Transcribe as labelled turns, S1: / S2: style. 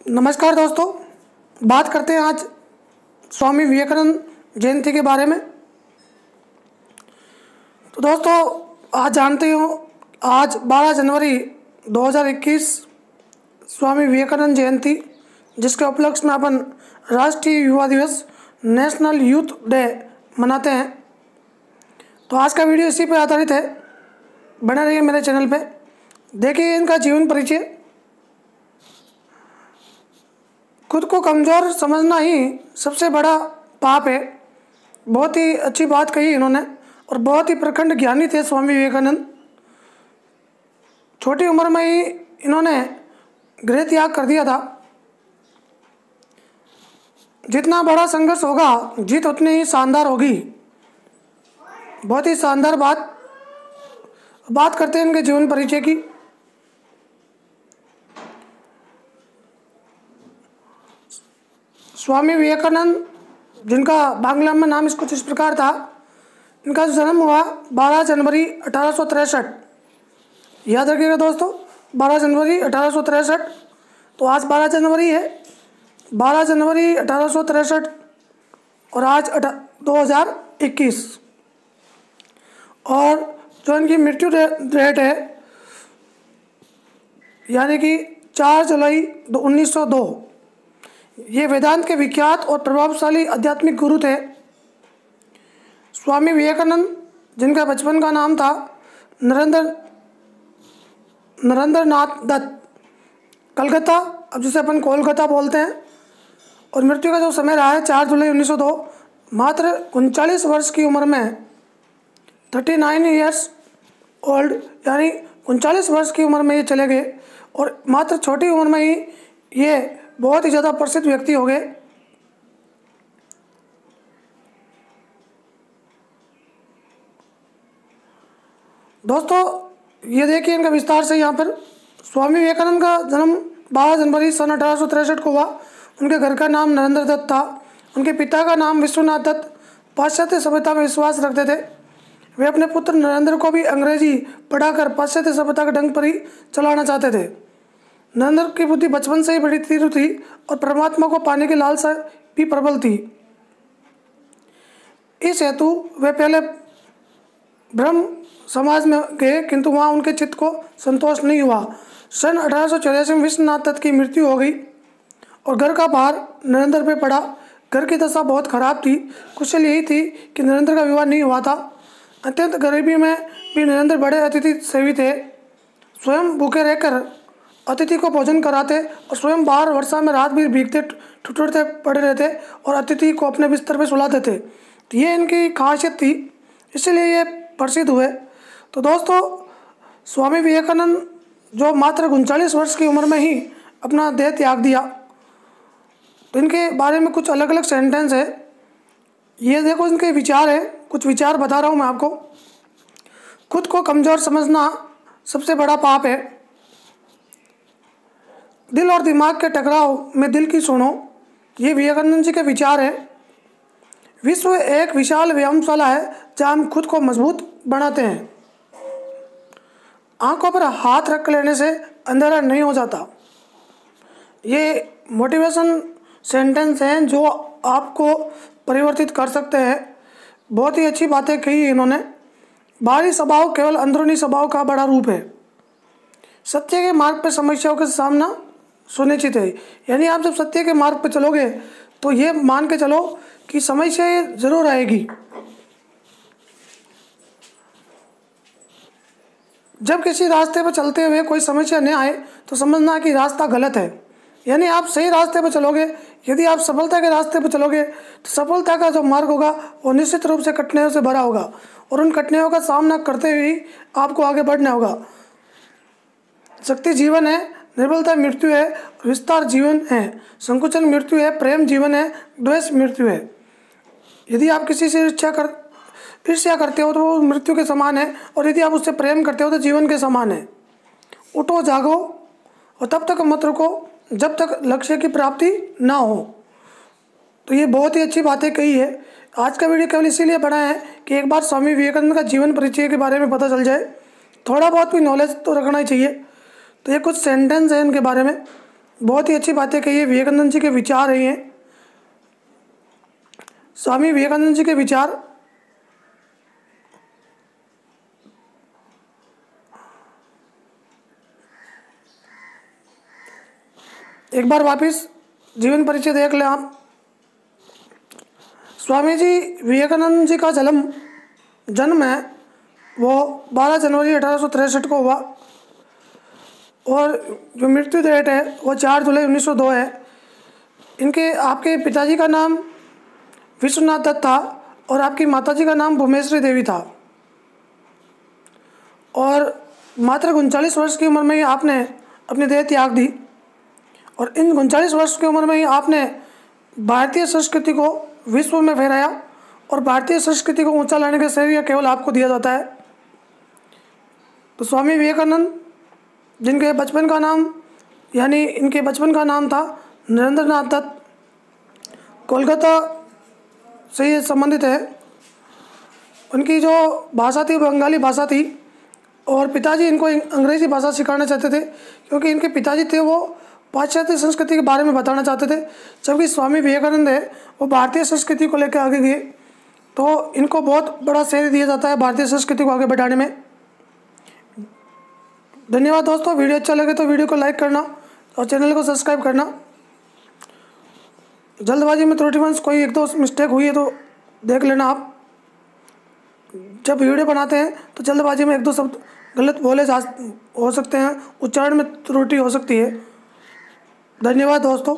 S1: नमस्कार दोस्तों, बात करते हैं आज स्वामी विवेकानंद जयंती के बारे में। तो दोस्तों, आज जानते हो आज 12 जनवरी 2021 स्वामी विवेकानंद जयंती, जिसके उपलक्ष्य में अपन राष्ट्रीय युवा दिवस नेशनल यूथ डे मनाते हैं। तो आज का वीडियो इसी पर आधारित है, बने रहिए मेरे चैनल पे। देखिए इनका जीवन परिचय। खुद को कमज़ोर समझना ही सबसे बड़ा पाप है। बहुत ही अच्छी बात कही इन्होंने और बहुत ही प्रखंड ज्ञानी थे स्वामी विवेकानंद। छोटी उम्र में ही इन्होंने गृह त्याग कर दिया था। जितना बड़ा संघर्ष होगा जीत उतनी ही शानदार होगी। बहुत ही शानदार बात करते हैं इनके जीवन परिचय की। स्वामी विवेकानंद, जिनका बांग्ला में नाम कुछ इस प्रकार था, इनका जन्म हुआ 12 जनवरी 1863। याद रखिएगा दोस्तों, 12 जनवरी 1863। तो आज 12 जनवरी है, 12 जनवरी 1863 और आज 2021। और जो इनकी मृत्यु डेट है यानी कि 4 जुलाई 1902। ये वेदांत के विख्यात और प्रभावशाली आध्यात्मिक गुरु थे। स्वामी विवेकानंद, जिनका बचपन का नाम था नरेंद्रनाथ दत्त, कलकत्ता, अब जिसे अपन कोलकाता बोलते हैं, और मृत्यु का जो समय रहा है 4 जुलाई 1902, मात्र 39 वर्ष की उम्र में, 39 ईयर्स ओल्ड, यानी 39 वर्ष की उम्र में ये चले गए। और मात्र छोटी उम्र में ही ये बहुत ही ज़्यादा प्रसिद्ध व्यक्ति हो गए। दोस्तों, ये देखिए इनका विस्तार से यहाँ पर। स्वामी विवेकानंद का जन्म 12 जनवरी सन 1863 को हुआ। उनके घर का नाम नरेंद्र दत्त था। उनके पिता का नाम विश्वनाथ दत्त पाश्चात्य सभ्यता में विश्वास रखते थे। वे अपने पुत्र नरेंद्र को भी अंग्रेजी पढ़ाकर पाश्चात्य सभ्यता के ढंग पर ही चलाना चाहते थे। नरेंद्र की बुद्धि बचपन से ही बड़ी तीव्र थी और परमात्मा को पाने की लालसा भी प्रबल थी। इस हेतु वे पहले ब्रह्म समाज में गए, किंतु वहाँ उनके चित्त को संतोष नहीं हुआ। सन 1884 में विश्वनाथ दत्त की मृत्यु हो गई और घर का भार नरेंद्र पे पड़ा। घर की दशा बहुत खराब थी। कुशल यही थी कि नरेंद्र का विवाह नहीं हुआ था। अत्यंत गरीबी में भी नरेंद्र बड़े अतिथि सेवी थे। स्वयं भूखे रहकर अतिथि को भोजन कराते और स्वयं बाहर वर्षा में रात भी भीगते ठिठुरते पड़े रहते और अतिथि को अपने बिस्तर पर सुलाते थे। तो ये इनकी खासियत थी, इसीलिए ये प्रसिद्ध हुए। तो दोस्तों, स्वामी विवेकानंद जो मात्र 39 वर्ष की उम्र में ही अपना देह त्याग दिया, तो इनके बारे में कुछ अलग अलग सेंटेंस है। ये देखो इनके विचार है, कुछ विचार बता रहा हूँ मैं आपको। खुद को कमज़ोर समझना सबसे बड़ा पाप है। दिल और दिमाग के टकराव में दिल की सुनो, ये विवेकानंद जी के विचार है। विश्व एक विशाल व्यायामशाला है जहाँ हम खुद को मजबूत बनाते हैं। आंखों पर हाथ रख लेने से अंधेरा नहीं हो जाता। ये मोटिवेशन सेंटेंस हैं जो आपको परिवर्तित कर सकते हैं। बहुत ही अच्छी बातें कही इन्होंने। बाहरी स्वभाव केवल अंदरूनी स्वभाव का बड़ा रूप है। सत्य के मार्ग पर समस्याओं का सामना सुनिश्चित है। यानी आप जब सत्य के मार्ग पर चलोगे तो ये मान के चलो कि समस्या जरूर आएगी। जब किसी रास्ते पर चलते हुए कोई समस्या नहीं आए तो समझना कि रास्ता गलत है। यानी आप सही रास्ते पर चलोगे। यदि आप सफलता के रास्ते पर चलोगे तो सफलता का जो मार्ग होगा वो निश्चित रूप से कठिनाइयों से भरा होगा और उन कठिनाइयों का सामना करते हुए ही आपको आगे बढ़ना होगा। शक्ति जीवन है, निर्बलता मृत्यु है, विस्तार जीवन है, संकुचन मृत्यु है, प्रेम जीवन है, द्वेष मृत्यु है। यदि आप किसी से ईर्ष्या करते हो तो वो मृत्यु के समान है, और यदि आप उससे प्रेम करते हो तो जीवन के समान है। उठो जागो और तब तक मत रुको जब तक लक्ष्य की प्राप्ति ना हो। तो ये बहुत ही अच्छी बातें कही है। आज का वीडियो केवल इसीलिए बना है कि एक बार स्वामी विवेकानंद का जीवन परिचय के बारे में पता चल जाए। थोड़ा बहुत भी नॉलेज तो रखना ही चाहिए। तो ये कुछ सेंटेंस हैं इनके बारे में। बहुत ही अच्छी बातें कही है। विवेकानंद जी के विचार है ये। स्वामी विवेकानंद जी के विचार एक बार वापस जीवन परिचय देख लें आप। स्वामी जी विवेकानंद जी का जन्म है वो 12 जनवरी 1863 को हुआ और जो मृत्यु डेट है वो 4 जुलाई 1902 है। इनके आपके पिताजी का नाम विश्वनाथ दत्त था और आपकी माताजी का नाम भुवनेश्वरी देवी था। और मात्र 39 वर्ष की उम्र में ही आपने अपनी देह त्याग दी और इन 39 वर्ष की उम्र में ही आपने भारतीय संस्कृति को विश्व में फहराया और भारतीय संस्कृति को ऊंचा लाने का श्रेय केवल आपको दिया जाता है। तो स्वामी विवेकानंद जिनके बचपन का नाम इनके बचपन का नाम था नरेंद्रनाथ दत्त, कोलकाता से ये संबंधित है। उनकी जो भाषा थी बंगाली भाषा थी और पिताजी इनको अंग्रेज़ी भाषा सिखाना चाहते थे क्योंकि इनके पिताजी थे वो पाश्चात्य संस्कृति के बारे में बताना चाहते थे, जबकि स्वामी विवेकानंद है वो भारतीय संस्कृति को लेकर आगे गए। तो इनको बहुत बड़ा श्रेय दिया जाता है भारतीय संस्कृति को आगे बढ़ाने में। धन्यवाद दोस्तों। वीडियो अच्छा लगे तो वीडियो को लाइक करना और चैनल को सब्सक्राइब करना। जल्दबाजी में त्रुटिवंश कोई एक दो मिस्टेक हुई है तो देख लेना आप। जब वीडियो बनाते हैं तो जल्दबाजी में एक दो शब्द गलत हो सकते हैं, उच्चारण में त्रुटि हो सकती है। धन्यवाद दोस्तों।